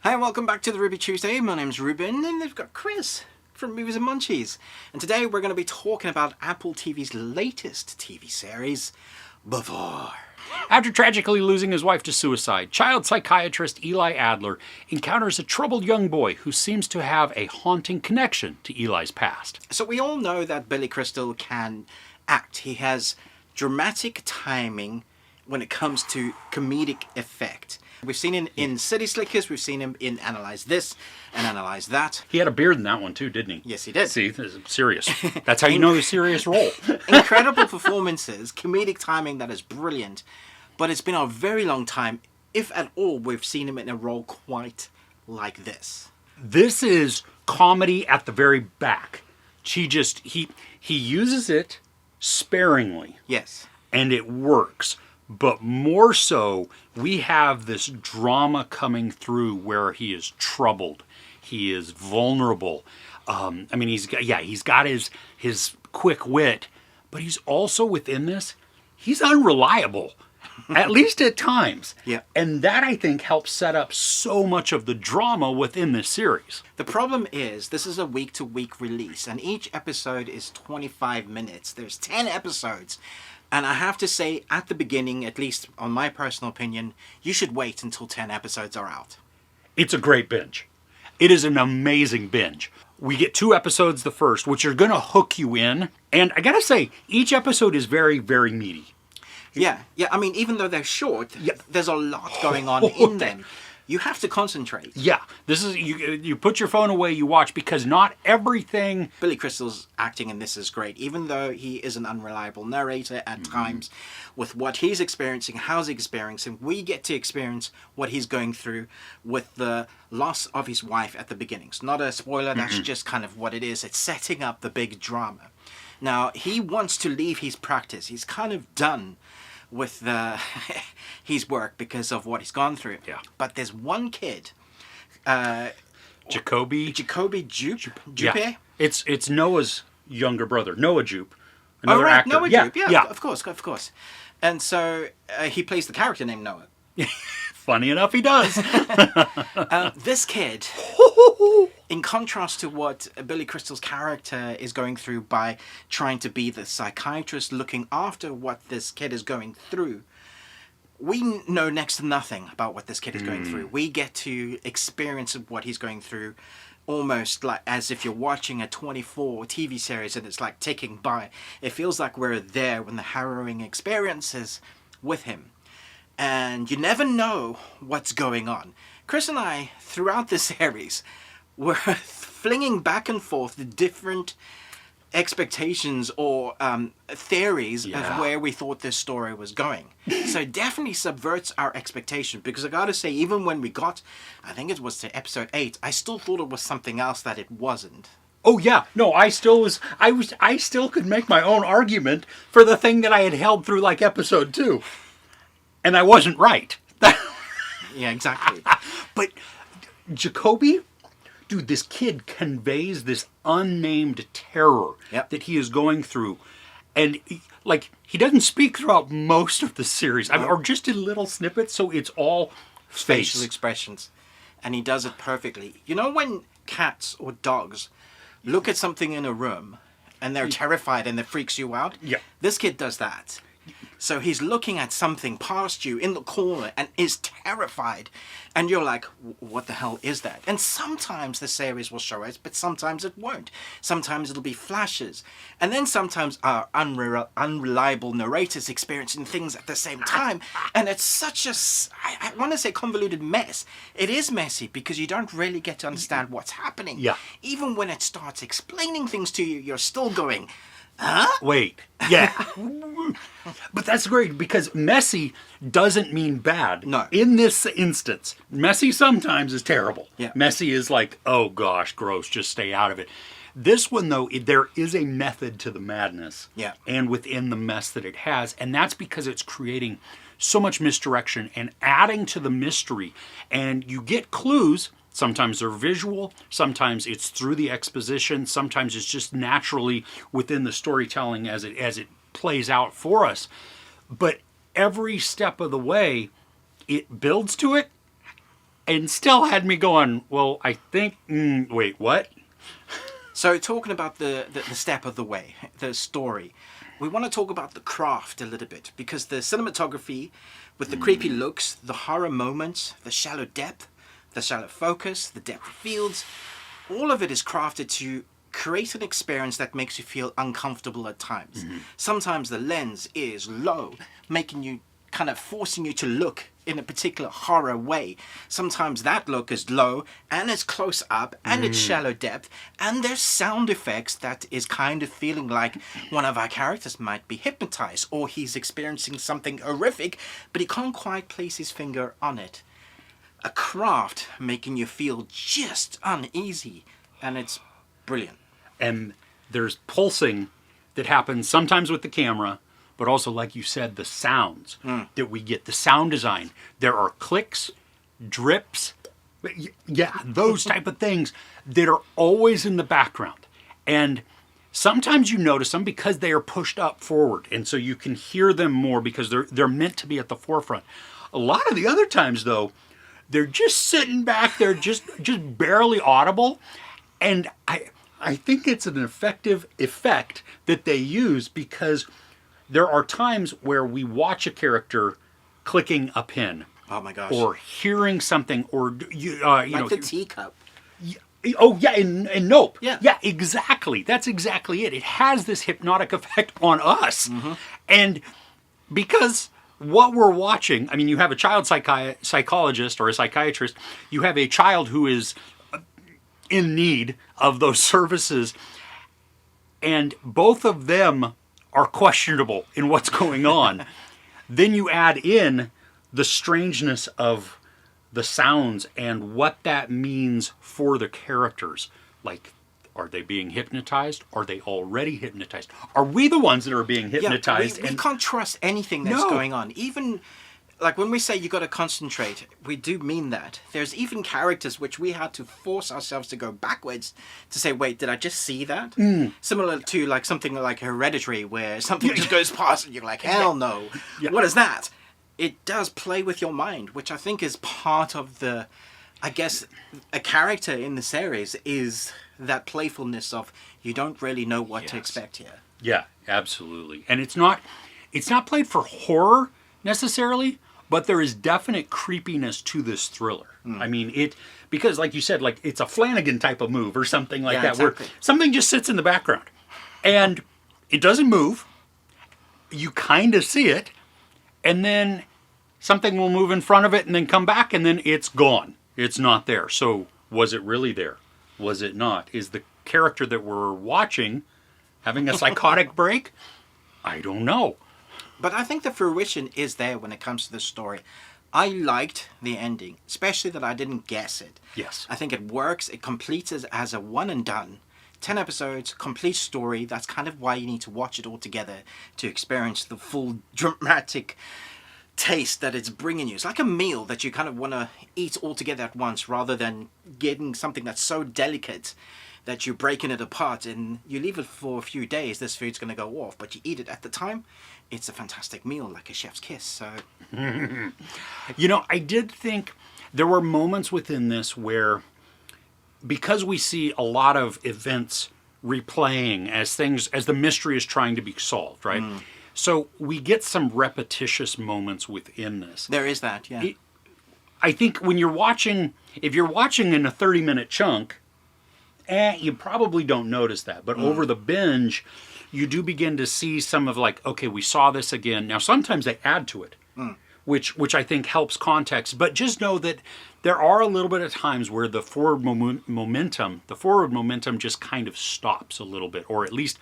Hi and welcome back to the Ruby Tuesday. My name's Ruben and they've got Chris from Movies and Munchies. And today we're going to be talking about Apple TV's latest TV series, Before. After tragically losing his wife to suicide, child psychiatrist Eli Adler encounters a troubled young boy who seems to have a haunting connection to Eli's past. So we all know that Billy Crystal can act. He has dramatic timing when it comes to comedic effect. We've seen him in City Slickers, we've seen him in Analyze This and Analyze That. He had a beard in that one too, didn't he? Yes, he did. See, this is serious. That's how you know the serious role. Incredible performances, comedic timing that is brilliant. But it's been a very long time, if at all, we've seen him in a role quite like this. This is comedy at the very back. He uses it sparingly. Yes. And it works. But more so, we have this drama coming through where he is troubled. He is vulnerable. He's got his quick wit, but he's also within this, he's unreliable. At least at times. Yeah. And that, I think, helps set up so much of the drama within this series. The problem is, this is a week-to-week release, and each episode is 25 minutes. There's 10 episodes. And I have to say, at the beginning, at least on my personal opinion, you should wait until 10 episodes are out. It's a great binge. It is an amazing binge. We get 2 episodes the first, which are going to hook you in. And I gotta say, each episode is very, very meaty. Yeah. I mean, even though they're short, there's a lot going on in them. You have to concentrate. Yeah, this is you put your phone away, you watch, because not everything. Billy Crystal's acting in this is great, even though he is an unreliable narrator at times. With what he's experiencing, how he's experiencing, we get to experience what he's going through with the loss of his wife at the beginning. It's not a spoiler, that's just kind of what it is. It's setting up the big drama. Now, he wants to leave his practice. He's kind of done with his work because of what he's gone through. Yeah. But there's one kid, Jacoby Jupe. Yeah. It's Noah's younger brother, Noah Jupe. Another actor. Noah Jupe. Yeah. Of course. And so he plays the character named Noah. Funny enough, he does. This kid, in contrast to what Billy Crystal's character is going through by trying to be the psychiatrist looking after what this kid is going through, we know next to nothing about what this kid is going through. We get to experience what he's going through almost like as if you're watching a 24 TV series and it's like ticking by. It feels like we're there when the harrowing experiences with him. And you never know what's going on. Chris and I, throughout this series, were flinging back and forth the different expectations or theories of where we thought this story was going. So it definitely subverts our expectation, because I gotta say, even when we got, I think it was to episode 8, I still thought it was something else that it wasn't. Oh yeah, no, I still could make my own argument for the thing that I had held through like episode 2. And I wasn't right. Yeah, exactly. But Jacoby, dude, this kid conveys this unnamed terror that he is going through. And he doesn't speak throughout most of the series, or just in little snippets, so it's all facial expressions. And he does it perfectly. You know when cats or dogs look at something in a room and they're terrified and it freaks you out? Yeah. This kid does that. So he's looking at something past you in the corner and is terrified. And you're like, what the hell is that? And sometimes the series will show us, but sometimes it won't. Sometimes it'll be flashes. And then sometimes our unreliable narrators experiencing things at the same time. And it's such a, I want to say convoluted mess. It is messy because you don't really get to understand what's happening. Yeah. Even when it starts explaining things to you, you're still going, huh? Wait, yeah. But that's great, because messy doesn't mean bad. No. In this instance, messy sometimes is terrible. Yeah. Messy is like, oh gosh, gross, just stay out of it. This one, though, there is a method to the madness. Yeah. And within the mess that it has, and that's because it's creating so much misdirection and adding to the mystery. And you get clues. Sometimes they're visual, sometimes it's through the exposition, sometimes it's just naturally within the storytelling as it plays out for us. But every step of the way, it builds to it and still had me going, well, I think, wait, what? So talking about the step of the way, the story, we want to talk about the craft a little bit, because the cinematography with the creepy looks, the horror moments, the shallow depth, the shallow focus, the depth of fields, all of it is crafted to create an experience that makes you feel uncomfortable at times. Sometimes the lens is low, making you kind of forcing you to look in a particular horror way. Sometimes that look is low and it's close up and it's shallow depth, and there's sound effects that is kind of feeling like one of our characters might be hypnotized or he's experiencing something horrific, but he can't quite place his finger on it. A craft making you feel just uneasy, and it's brilliant. And there's pulsing that happens sometimes with the camera, but also, like you said, the sounds that we get, the sound design. There are clicks, drips, yeah, those type of things that are always in the background. And sometimes you notice them because they are pushed up forward, and so you can hear them more because they're meant to be at the forefront. A lot of the other times, though, they're just sitting back there, just barely audible, and I think it's an effective effect that they use, because there are times where we watch a character clicking a pin. Oh my gosh. Or hearing something, or like the teacup. Oh yeah, and Nope. Yeah, exactly. That's exactly it. It has this hypnotic effect on us, and because what we're watching, I mean, you have a child psychologist or a psychiatrist, you have a child who is in need of those services, and both of them are questionable in what's going on. Then you add in the strangeness of the sounds and what that means for the characters. Like, are they being hypnotized? Are they already hypnotized? Are we the ones that are being hypnotized? We can't trust anything that's going on. Even, like, when we say you got to concentrate, we do mean that. There's even characters which we had to force ourselves to go backwards to say, wait, did I just see that? Similar to, like, something like Hereditary, where something just goes past and you're like, hell no. Yeah. What is that? It does play with your mind, which I think is part of the, I guess, a character in the series is that playfulness of you don't really know what to expect here. Yeah, absolutely. And it's not played for horror necessarily, but there is definite creepiness to this thriller. I mean, because like you said, like it's a Flanagan type of move or something like that, exactly, where something just sits in the background and it doesn't move. You kind of see it, and then something will move in front of it and then come back, and then it's gone. It's not there. So was it really there? Was it not? Is the character that we're watching having a psychotic break? I don't know. But I think the fruition is there when it comes to the story. I liked the ending, especially that I didn't guess it. Yes. I think it works. It completes as a one and done. 10 episodes, complete story. That's kind of why you need to watch it all together to experience the full dramatic taste that it's bringing you. It's like a meal that you kind of want to eat all together at once, rather than getting something that's so delicate that you're breaking it apart and you leave it for a few days. This food's going to go off, but you eat it at the time. It's a fantastic meal, like a chef's kiss. So, you know, I did think there were moments within this where, because we see a lot of events replaying as the mystery is trying to be solved, right? So we get some repetitious moments within this. There is that, yeah. I think when you're watching, if you're watching in a 30-minute chunk, you probably don't notice that. But over the binge, you do begin to see some of like, okay, we saw this again. Now, sometimes they add to it, which I think helps context. But just know that there are a little bit of times where the forward momentum just kind of stops a little bit, or at least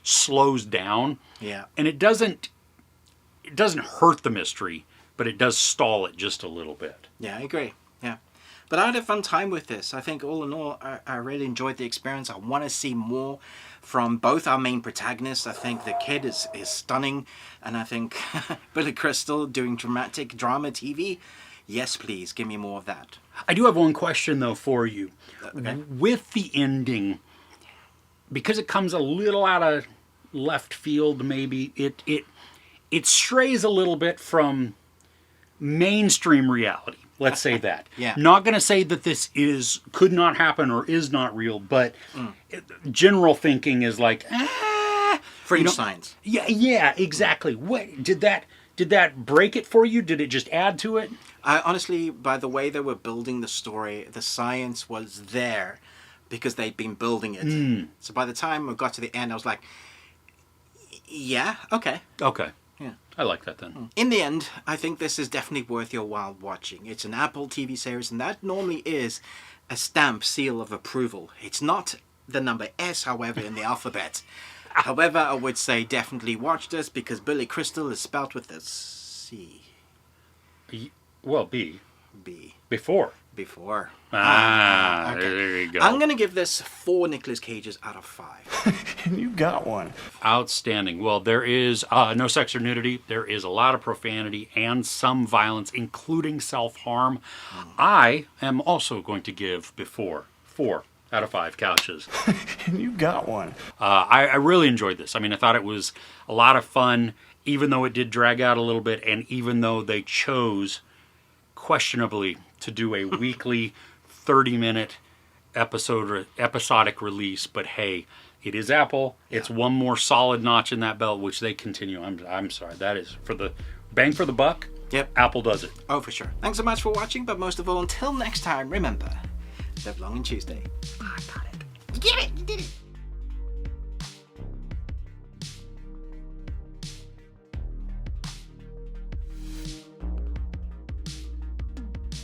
slows down. Yeah. And it doesn't hurt the mystery, but it does stall it just a little bit. Yeah, I agree. Yeah. But I had a fun time with this. I think all in all, I really enjoyed the experience. I want to see more from both our main protagonists. I think the kid is stunning. And I think Billy Crystal doing dramatic drama TV. Yes, please, give me more of that. I do have one question, though, for you. Okay. With the ending, because it comes a little out of left field, maybe, it strays a little bit from mainstream reality. Let's say that. Yeah. Not going to say that this could not happen or is not real, but general thinking is like, Fringe science. Yeah, exactly. What did that break it for you? Did it just add to it? Honestly, by the way they were building the story, the science was there because they'd been building it. So by the time I got to the end, I was like, yeah, okay. Okay. Yeah. I like that then. In the end, I think this is definitely worth your while watching. It's an Apple TV series, and that normally is a stamp seal of approval. It's not the number S, however, in the alphabet. However, I would say definitely watch this because Billy Crystal is spelled with a C. Well, B. Before. Okay. There you go. I'm going to give this 4 Nicolas Cages out of 5. You got one. Outstanding. Well, there is no sex or nudity. There is a lot of profanity and some violence, including self-harm. I am also going to give Before 4 out of 5 couches. You got one. I really enjoyed this. I mean, I thought it was a lot of fun, even though it did drag out a little bit, and even though they chose, questionably, to do a weekly 30-minute episodic release. But hey, it is Apple. Yeah. It's one more solid notch in that belt, which they continue. I'm sorry. That is for the bang for the buck. Yep. Apple does it. Oh, for sure. Thanks so much for watching, but most of all, until next time, remember, live long and Tuesday. I got it. You did it! You did it!